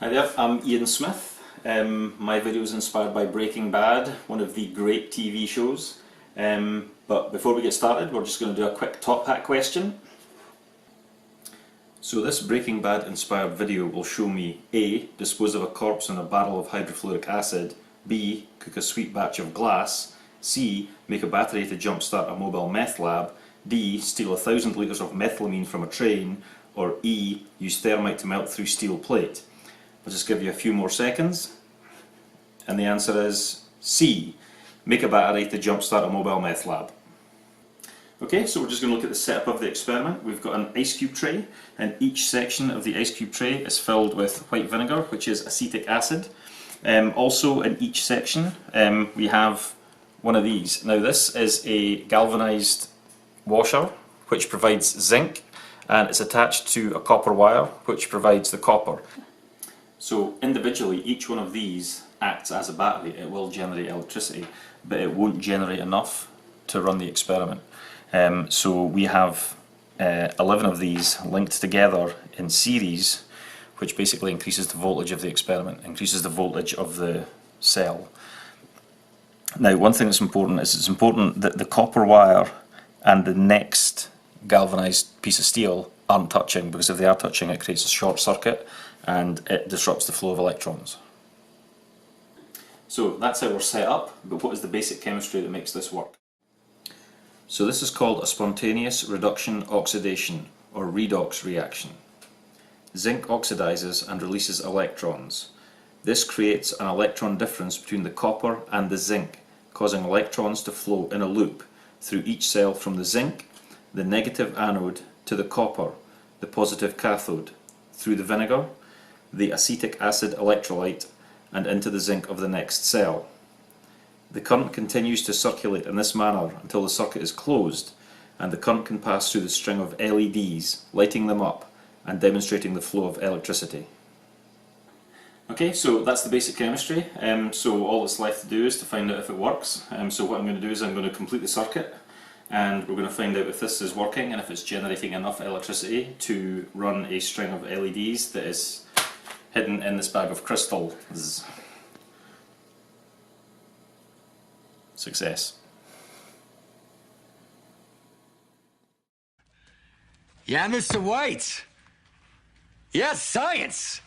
Hi there, I'm Ian Smith. My video is inspired by Breaking Bad, one of the great TV shows. But before we get started, we're just going to do a quick top hat question. So this Breaking Bad inspired video will show me A. Dispose of a corpse in a barrel of hydrofluoric acid, B. Cook a sweet batch of glass, C. Make a battery to jumpstart a mobile meth lab, D. Steal 1,000 litres of methylamine from a train, or E. Use thermite to melt through steel plate. I'll just give you a few more seconds, and the answer is C. Make a battery to jumpstart a mobile meth lab. Okay, so we're just going to look at the setup of the experiment. We've got an ice cube tray, and each section of the ice cube tray is filled with white vinegar, which is acetic acid. Also in each section we have one of these. Now this is a galvanized washer which provides zinc, and it's attached to a copper wire which provides the copper. So individually each one of these acts as a battery. It will generate electricity, but it won't generate enough to run the experiment. So we have 11 of these linked together in series, which basically increases the voltage of the experiment, increases the voltage of the cell. Now one thing that's important is it's important that the copper wire and the next galvanized piece of steel aren't touching, because if they are touching it creates a short circuit and it disrupts the flow of electrons. So that's how we're set up, but what is the basic chemistry that makes this work? So this is called a spontaneous reduction oxidation, or redox reaction. Zinc oxidizes and releases electrons. This creates an electron difference between the copper and the zinc, causing electrons to flow in a loop through each cell from the zinc, the negative anode, to the copper, the positive cathode, through the vinegar, the acetic acid electrolyte, and into the zinc of the next cell. The current continues to circulate in this manner until the circuit is closed, and the current can pass through the string of LEDs, lighting them up and demonstrating the flow of electricity. Okay, so that's the basic chemistry. So all that's left to do is to find out if it works. So what I'm going to do is I'm going to complete the circuit, and we're going to find out if this is working and if it's generating enough electricity to run a string of LEDs that is hidden in this bag of crystals. Success. Yeah, Mr. White. Yes, science.